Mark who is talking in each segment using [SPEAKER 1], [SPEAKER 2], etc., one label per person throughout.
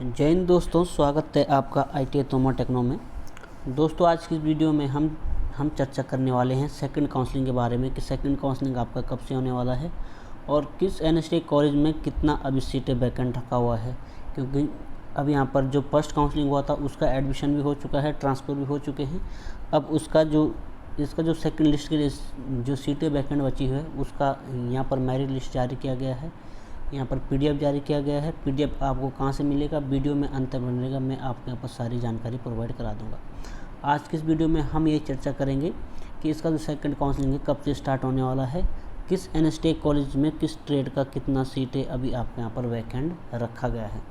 [SPEAKER 1] जय हिंद दोस्तों, स्वागत है आपका ITI तोमर टेक्नो में। दोस्तों आज की वीडियो में हम चर्चा करने वाले हैं सेकंड काउंसलिंग के बारे में कि सेकंड काउंसलिंग आपका कब से होने वाला है और किस NSTI कॉलेज में कितना अभी सीटें वैकेंट रखा हुआ है। क्योंकि अब यहाँ पर जो फर्स्ट काउंसलिंग हुआ था उसका एडमिशन भी हो चुका है, ट्रांसफ़र भी हो चुके हैं। अब इसका जो सेकंड लिस्ट के लिए जो सीटें वैकेंट बची हुई है उसका यहाँ पर मेरिट लिस्ट जारी किया गया है। यहाँ पर PDF जारी किया गया है। PDF आपको कहाँ से मिलेगा, वीडियो में अंत में मिलेगा। मैं आपको यहाँ पर सारी जानकारी प्रोवाइड करा दूँगा। आज की इस वीडियो में हम ये चर्चा करेंगे कि इसका जो सेकंड काउंसलिंग है कब से स्टार्ट होने वाला है, किस NSTI कॉलेज में किस ट्रेड का कितना सीटें अभी आपके यहाँ पर वैकेंट रखा गया है।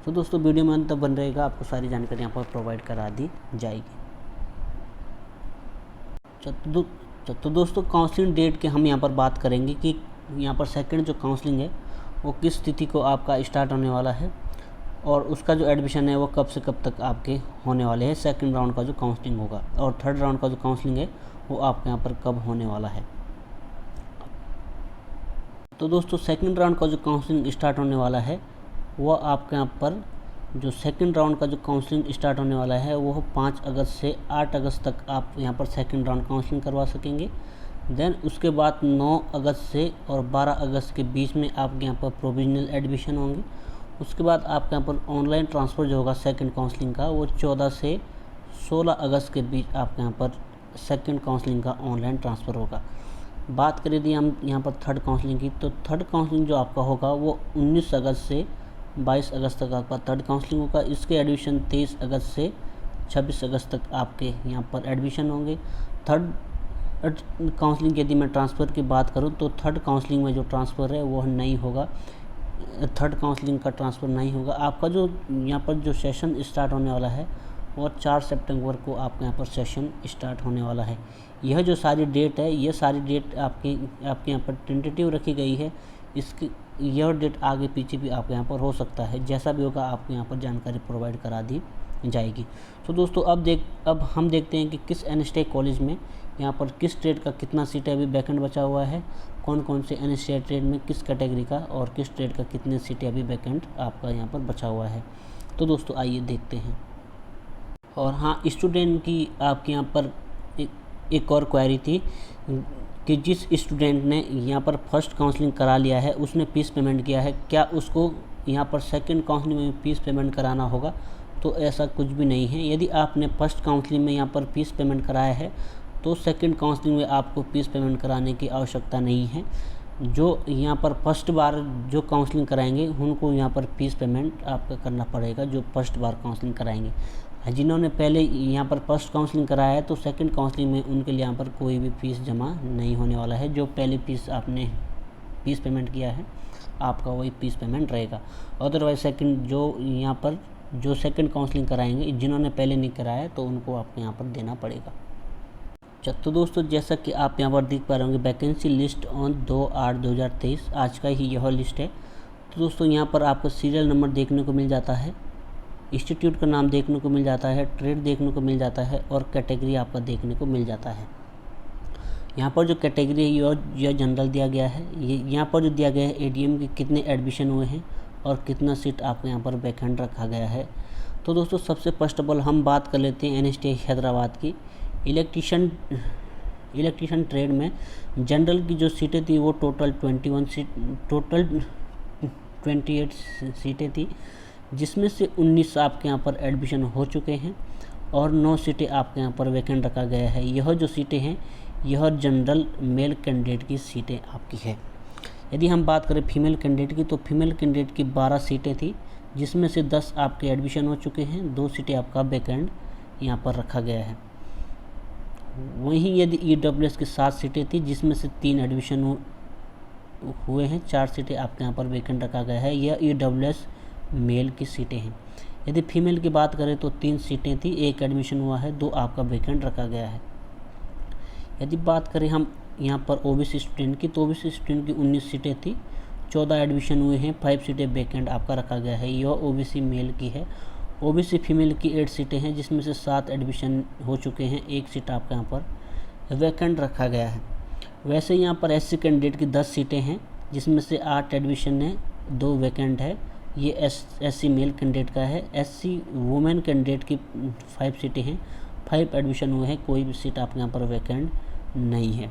[SPEAKER 1] तो दोस्तों वीडियो में अंत तक बन रहेगा, आपको सारी जानकारी यहाँ पर प्रोवाइड करा दी जाएगी। तो दोस्तों काउंसलिंग डेट के हम यहाँ पर बात करेंगे कि यहाँ पर सेकंड जो काउंसलिंग है वो किस तिथि को आपका स्टार्ट होने वाला है और उसका जो एडमिशन है वो कब से कब तक आपके होने वाले हैं। सेकंड राउंड का जो काउंसलिंग होगा और थर्ड राउंड का जो काउंसलिंग है वो आपके यहाँ पर कब होने वाला है। तो दोस्तों सेकंड राउंड का जो काउंसलिंग स्टार्ट होने वाला है वो आपके यहाँ पर जो सेकंड राउंड का जो काउंसलिंग स्टार्ट होने वाला है वो 5 अगस्त से 8 अगस्त तक आप यहाँ पर सेकंड राउंड काउंसलिंग करवा सकेंगे। देन उसके बाद 9 अगस्त से और 12 अगस्त के बीच में आपके यहाँ पर प्रोविजनल एडमिशन होंगे। उसके बाद आपके यहाँ पर ऑनलाइन ट्रांसफ़र जो होगा सेकंड काउंसलिंग का वो 14 से 16 अगस्त के बीच आपके यहाँ पर सेकंड काउंसलिंग का ऑनलाइन ट्रांसफ़र होगा। बात करें यदि हम यहाँ पर थर्ड काउंसलिंग की, तो थर्ड काउंसलिंग जो आपका होगा वो 19 अगस्त से 22 अगस्त तक आपका थर्ड काउंसलिंग होगा। इसके एडमिशन 23 अगस्त से 26 अगस्त तक आपके यहाँ पर एडमिशन होंगे। थर्ड काउंसलिंग यदि मैं ट्रांसफ़र की बात करूं तो थर्ड काउंसलिंग में जो ट्रांसफ़र है वह नहीं होगा, थर्ड काउंसलिंग का ट्रांसफ़र नहीं होगा। आपका जो यहाँ पर जो सेशन स्टार्ट होने वाला है वो 4 सितंबर को आपके यहाँ पर सेशन स्टार्ट होने वाला है। यह जो सारी डेट है, यह सारी डेट आपके यहाँ पर टेंटेटिव रखी गई है। इसकी यह डेट आगे पीछे भी आपके यहाँ पर हो सकता है, जैसा भी होगा आपको यहाँ पर जानकारी प्रोवाइड करा दी जाएगी। तो दोस्तों अब हम देखते हैं कि किस NSTI कॉलेज में यहाँ पर किस ट्रेड का कितना सीट अभी वैकेंट बचा हुआ है, कौन कौन से NSTI ट्रेड में किस कैटेगरी का और किस ट्रेड का कितने सीटें अभी वैकेंट आपका यहाँ पर बचा हुआ है। तो दोस्तों आइए देखते हैं। और हाँ, स्टूडेंट की आपके यहाँ पर एक और क्वेरी थी कि जिस स्टूडेंट ने यहाँ पर फर्स्ट काउंसलिंग करा लिया है उसने फीस पेमेंट किया है, क्या उसको यहाँ पर सेकंड काउंसलिंग में फीस पेमेंट कराना होगा? तो ऐसा कुछ भी नहीं है। यदि आपने फर्स्ट काउंसलिंग में यहाँ पर फीस पेमेंट कराया है तो सेकंड काउंसलिंग में आपको फीस पेमेंट कराने की आवश्यकता नहीं है। जो यहाँ पर फर्स्ट बार जो काउंसलिंग कराएंगे उनको यहाँ पर फीस पेमेंट आपका करना पड़ेगा, जो फर्स्ट बार काउंसलिंग कराएंगे। जिन्होंने पहले यहाँ पर फर्स्ट काउंसलिंग कराया है तो सेकंड काउंसलिंग में उनके लिए यहाँ पर कोई भी फीस जमा नहीं होने वाला है। जो पहले आपने फीस पेमेंट किया है आपका वही फीस पेमेंट रहेगा। अदरवाइज जो सेकंड काउंसलिंग कराएंगे, जिन्होंने पहले नहीं कराया है तो उनको आपको यहाँ पर देना पड़ेगा। तो दोस्तों जैसा कि आप यहाँ पर देख पा रहे होंगे वैकेंसी लिस्ट ऑन 2/8/2023 आज का ही यह लिस्ट है। तो दोस्तों यहाँ पर आपको सीरियल नंबर देखने को मिल जाता है, इंस्टीट्यूट का नाम देखने को मिल जाता है, ट्रेड देखने को मिल जाता है और कैटेगरी आपका देखने को मिल जाता है। यहाँ पर जो कैटेगरी है यह जनरल दिया गया है। यहाँ पर जो दिया गया है ADM के कितने एडमिशन हुए हैं और कितना सीट आपको यहाँ पर वैकेंट रखा गया है। तो दोस्तों सबसे फर्स्ट ऑफ ऑल हम बात कर लेते हैं NSTI हैदराबाद की। इलेक्ट्रीशियन ट्रेड में जनरल की जो सीटें थी वो टोटल 28 सीटें थी, जिसमें से 19 आपके यहाँ पर एडमिशन हो चुके हैं और 9 सीटें आपके यहाँ पर वैकेंट रखा गया है। यह जो सीटें हैं यह जनरल मेल कैंडिडेट की सीटें आपकी है। यदि हम बात करें फीमेल कैंडिडेट की तो फीमेल कैंडिडेट की 12 सीटें थी, जिसमें से 10 आपके एडमिशन हो चुके हैं, 2 सीटें आपका वैकेंट यहाँ पर रखा गया है। वहीं यदि EWS की 7 सीटें थी, जिसमें से 3 एडमिशन हुए हैं, 4 सीटें आपके यहाँ पर वैकेंट रखा गया है। यह EWS मेल की सीटें हैं। यदि फीमेल की बात करें तो 3 सीटें थी, 1 एडमिशन हुआ है, 2 आपका वैकेंट रखा गया है। यदि बात करें हम यहाँ पर OBC स्टूडेंट की तो OBC स्टूडेंट की 19 सीटें थी, 14 एडमिशन हुए हैं, 5 सीटें वैकेंट आपका रखा गया है। यह OBC मेल की है। OBC फीमेल की 8 सीटें हैं, जिसमें से 7 एडमिशन हो चुके हैं, 1 सीट आपका यहाँ पर वैकेंट रखा गया है। वैसे यहाँ पर SC कैंडिडेट की 10 सीटें हैं, जिसमें से 8 एडमिशन है, 2 वैकेंट है। ये SC मेल कैंडिडेट का है। SC वुमेन कैंडिडेट की 5 सीटें हैं, 5 एडमिशन हुए हैं, कोई भी सीट आपके यहाँ पर वैकेंट नहीं है।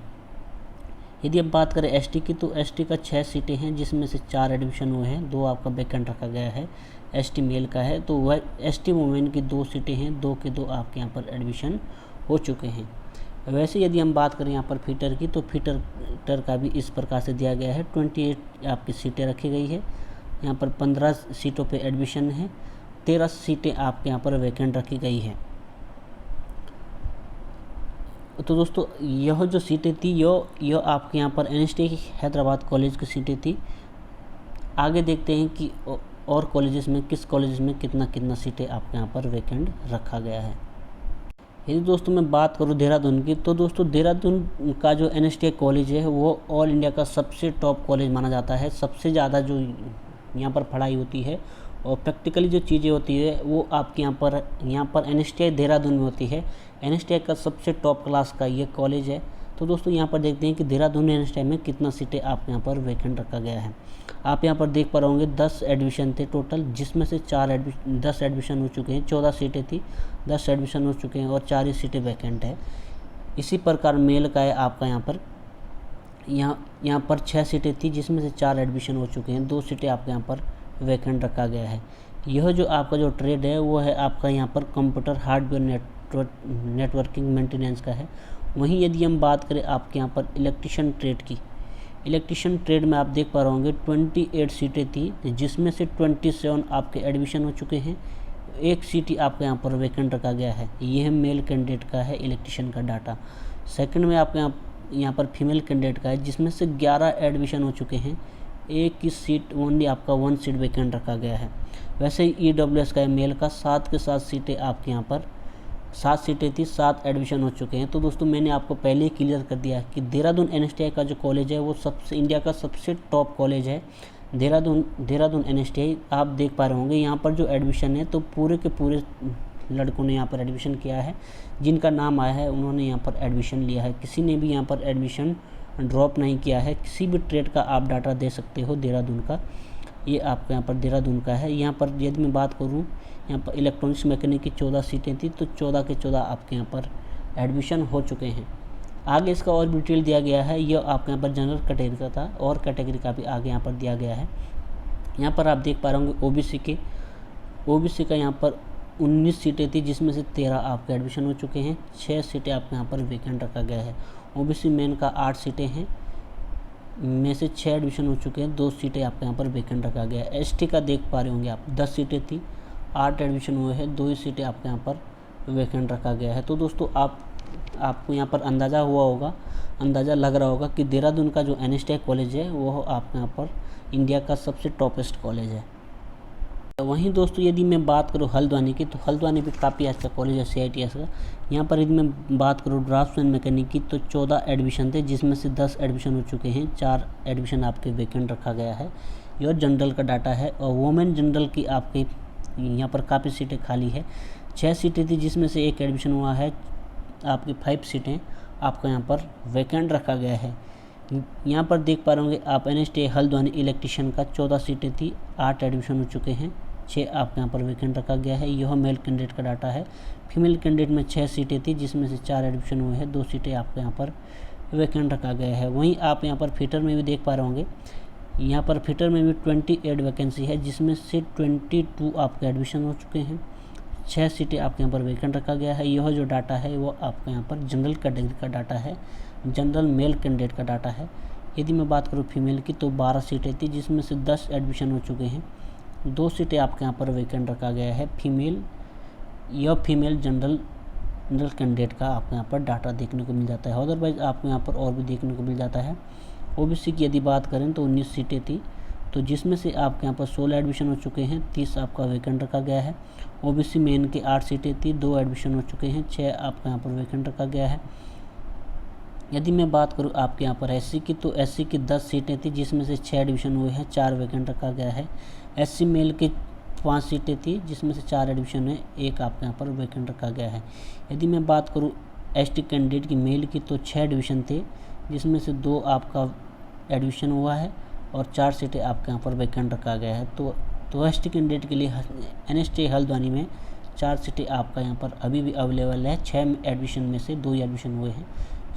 [SPEAKER 1] यदि हम बात करें ST की, तो ST का 6 सीटें हैं, जिसमें से 4 एडमिशन हुए हैं, 2 आपका वैकेंट रखा गया है, ST मेल का है। तो वह ST वुमेन की 2 सीटें हैं, 2 के 2 आपके यहाँ पर एडमिशन हो चुके हैं। वैसे यदि हम बात करें यहाँ पर फिटर की, तो फिटर का भी इस प्रकार से दिया गया है। 28 आपकी सीटें रखी गई है, यहाँ पर 15 सीटों पे एडमिशन है, 13 सीटें आपके यहाँ पर वैकेंट रखी गई है। तो दोस्तों यह जो सीटें थी यह आपके यहाँ पर NST हैदराबाद कॉलेज की सीटें थी। आगे देखते हैं कि और कॉलेजेस में, किस कॉलेजेस में कितना सीटें आपके यहाँ पर वैकेंट रखा गया है। यदि दोस्तों मैं बात करूँ देहरादून की, तो दोस्तों देहरादून का जो NST कॉलेज है वो ऑल इंडिया का सबसे टॉप कॉलेज माना जाता है। सबसे ज़्यादा जो यहाँ पर पढ़ाई होती है और प्रैक्टिकली जो चीज़ें होती है वो आपके यहाँ पर NST देहरादून में होती है। NST का सबसे टॉप क्लास का ये कॉलेज है। तो दोस्तों यहाँ पर देखते हैं कि देहरादून NST में कितना सीटें आपके यहाँ पर वैकेंट रखा गया है। आप यहाँ पर देख पा रहे होंगे 10 एडमिशन थे टोटल, जिसमें से 10 एडमिशन हो चुके हैं, 14 सीटें थी, 10 एडमिशन हो चुके हैं और 4 ही सीटें वैकेंट है। इसी प्रकार मेल का है आपका यहाँ पर 6 सीटें थी, जिसमें से 4 एडमिशन हो चुके हैं, 2 सीटें आपके यहाँ पर वैकेंट रखा गया है। यह जो आपका जो ट्रेड है वो है आपका यहाँ पर कंप्यूटर हार्डवेयर नेटवर्किंग मेंटेनेंस का है। वहीं यदि हम बात करें आपके यहाँ पर इलेक्ट्रिशियन ट्रेड की, इलेक्ट्रिशियन ट्रेड में आप देख पा रहे होंगे 28 सीटें थी, जिसमें से 27 आपके एडमिशन हो चुके हैं, 1 सीट ही आपके यहाँ पर वैकेंट रखा गया है। यह मेल कैंडिडेट का है इलेक्ट्रिशियन का डाटा। सेकंड में आपके यहाँ पर फीमेल कैंडिडेट का है, जिसमें से 11 एडमिशन हो चुके हैं, 1 की सीट ओनली आपका 1 सीट वैकेंट रखा गया है। वैसे ही EWS का है मेल का, 7 के 7 सीटें आपके यहाँ पर 7 सीटें थी, 7 एडमिशन हो चुके हैं। तो दोस्तों मैंने आपको पहले ही क्लियर कर दिया कि देहरादून NST का जो कॉलेज है वो इंडिया का सबसे टॉप कॉलेज है। देहरादून NST आप देख पा रहे होंगे, यहाँ पर जो एडमिशन है तो पूरे के पूरे लड़कों ने यहाँ पर एडमिशन किया है। जिनका नाम आया है उन्होंने यहाँ पर एडमिशन लिया है, किसी ने भी यहाँ पर एडमिशन ड्रॉप नहीं किया है। किसी भी ट्रेड का आप डाटा दे सकते हो देहरादून का, ये आपके यहाँ पर देहरादून का है। यहाँ पर यदि मैं बात करूँ, यहाँ पर इलेक्ट्रॉनिक्स मैकेनिक की 14 सीटें थी, तो 14 के 14 आपके यहाँ पर एडमिशन हो चुके हैं। आगे इसका और भी डिटेल दिया गया है। यह आपके यहाँ पर जनरल कैटेगरी का था और कैटेगरी का भी आगे यहाँ पर दिया गया है। यहाँ पर आप देख पा रहे होंगे OBC का यहाँ पर 19 सीटें थी, जिसमें से 13 आपके एडमिशन हो चुके हैं, 6 सीटें आपके यहाँ पर वैकेंट रखा गया है। OBC मेन का 8 सीटें हैं, में से 6 एडमिशन हो चुके हैं, 2 सीटें आपके यहाँ पर वैकेंट रखा गया है। ST का देख पा रहे होंगे आप, 10 सीटें थी, 8 एडमिशन हुए हैं, 2 ही सीटें आपके यहाँ पर वैकेंट रखा गया है। तो दोस्तों आपको यहाँ पर अंदाज़ा लग रहा होगा कि देहरादून का जो NST कॉलेज है वो आपके यहाँ पर इंडिया का सबसे टॉपेस्ट कॉलेज है। वहीं दोस्तों यदि मैं बात करूँ हल्द्वानी की, तो हल्द्वानी भी काफ़ी अच्छा कॉलेज है CITS का। यहाँ पर यदि मैं बात करूँ ड्राफ्ट्समैन मैकेनिक की, तो 14 एडमिशन थे, जिसमें से 10 एडमिशन हो चुके हैं, 4 एडमिशन आपके वैकेंट रखा गया है। यह जनरल का डाटा है। और वुमेन जनरल की आपके यहाँ पर काफ़ी सीटें खाली है, 6 सीटें थी, जिसमें से 1 एडमिशन हुआ है, आपकी 5 सीटें आपका यहाँ पर वैकेंट रखा गया है। यहाँ पर देख पा रहे होंगे आप NST हल्द्वानी इलेक्ट्रिशियन का 14 सीटें थी, 8 एडमिशन हो चुके हैं, 6 आपके यहाँ पर वैकेंट रखा गया है। यह मेल कैंडिडेट का डाटा है। फीमेल कैंडिडेट में 6 सीटें थी, जिसमें से 4 एडमिशन हुए हैं, 2 सीटें आपके यहाँ पर वैकेंट रखा गया है। वहीं आप यहाँ पर फिटर में भी देख पा रहे होंगे, यहाँ पर फिटर में भी 28 वैकेंसी है, जिसमें से 22 आपके एडमिशन हो चुके हैं, 6 सीटें आपके यहाँ पर वैकेंट रखा गया है। यह जो डाटा है वो आपके यहाँ पर जनरल कैटेगरी का डाटा है, जनरल मेल कैंडिडेट का डाटा है। यदि मैं बात करूँ फीमेल की, तो 12 सीटें थी, जिसमें से 10 एडमिशन हो चुके हैं, 2 सीटें आपके यहाँ पर वैकेंट रखा गया है। फीमेल जनरल कैंडिडेट का आपको यहाँ पर डाटा देखने को मिल जाता है। अदरवाइज़ आपको यहाँ पर और भी देखने को मिल जाता है। OBC की यदि बात करें तो 19 सीटें थी, तो जिसमें से आपके यहाँ पर 16 एडमिशन हो चुके हैं, 30 आपका वैकेंट रखा गया है। OBC मेन के 8 सीटें थी, 2 एडमिशन हो चुके हैं, 6 आपका यहाँ पर वैकेंट रखा गया है। यदि मैं बात करूँ आपके यहाँ पर SC की, तो SC की 10 सीटें थी, जिसमें से 6 एडमिशन हुए हैं, 4 वैकेंट रखा गया है। SC मेल की 5 सीटें थी, जिसमें से 4 एडमिशन है, 1 आपके यहाँ पर वैकेंट रखा गया है। यदि मैं बात करूँ ST कैंडिडेट की मेल की, तो 6 एडमिशन थे, जिसमें से 2 आपका एडमिशन हुआ है और 4 सीटें आपके यहाँ पर वैकेंट रखा गया है। तो तो एसटी कैंडिडेट के लिए NST हल्द्वानी में 4 सीटें आपका यहाँ पर अभी भी अवेलेबल है। 6 एडमिशन में से 2 ही एडमिशन हुए हैं,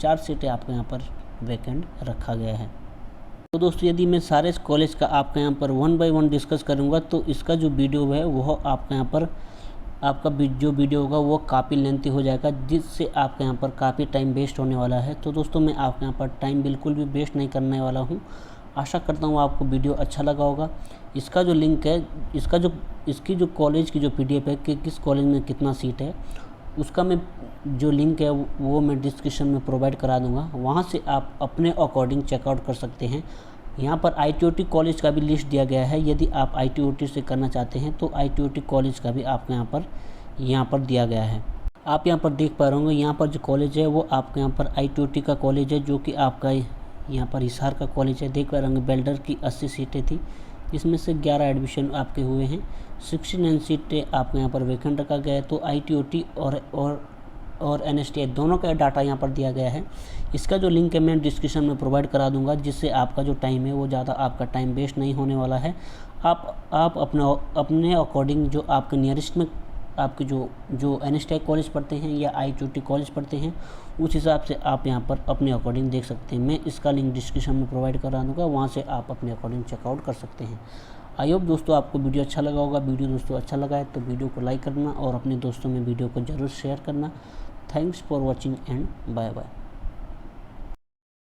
[SPEAKER 1] 4 सीटें आपका यहाँ पर वैकेंट रखा गया है। तो दोस्तों यदि मैं सारे कॉलेज का आपका यहाँ पर 1 बाय 1 डिस्कस करूँगा तो इसका जो वीडियो है वो आपका यहाँ पर आपका जो वीडियो होगा वो काफ़ी लेंथी हो जाएगा, जिससे आपके यहाँ पर काफ़ी टाइम वेस्ट होने वाला है। तो दोस्तों मैं आपके यहाँ पर टाइम बिल्कुल भी वेस्ट नहीं करने वाला हूँ। आशा करता हूँ आपको वीडियो अच्छा लगा होगा। इसका जो लिंक है, इसकी जो कॉलेज की जो PDF है कि किस कॉलेज में कितना सीट है, उसका मैं जो लिंक है वो मैं डिस्क्रिप्शन में प्रोवाइड करा दूँगा। वहाँ से आप अपने अकॉर्डिंग चेकआउट कर सकते हैं। यहाँ पर ITOT कॉलेज का भी लिस्ट दिया गया है। यदि आप ITOT से करना चाहते हैं तो ITOT कॉलेज का भी आपको यहाँ पर दिया गया है। आप यहाँ पर देख पा रहे होंगे, यहाँ पर जो कॉलेज है वो आपके यहाँ पर ITOT का कॉलेज है, जो कि आपका यहाँ पर हिसार का कॉलेज है। देख पा रहे होंगे बेल्डर की 80 सीटें थी, इसमें से 11 एडमिशन आपके हुए हैं। 69 सीटें आपको यहाँ पर वैकेंट रखा गया है। तो ITOT और NST दोनों का डाटा यहाँ पर दिया गया है। इसका जो लिंक है मैं डिस्क्रिप्शन में प्रोवाइड करा दूंगा, जिससे आपका जो टाइम है वो ज़्यादा आपका टाइम वेस्ट नहीं होने वाला है। आप अपने अकॉर्डिंग जो आपके नियरेस्ट में आपके जो NST कॉलेज पढ़ते हैं या ITOT कॉलेज पढ़ते हैं, उस हिसाब से आप यहाँ पर अपने अकॉर्डिंग देख सकते हैं। मैं इसका लिंक डिस्क्रिप्शन में प्रोवाइड करा दूँगा, वहाँ से आप अपने अकॉर्डिंग चेकआउट कर सकते हैं। आई होप दोस्तों आपको वीडियो अच्छा लगा होगा। वीडियो दोस्तों अच्छा लगा है तो वीडियो को लाइक करना और अपने दोस्तों में वीडियो को ज़रूर शेयर करना। Thanks for watching and bye bye.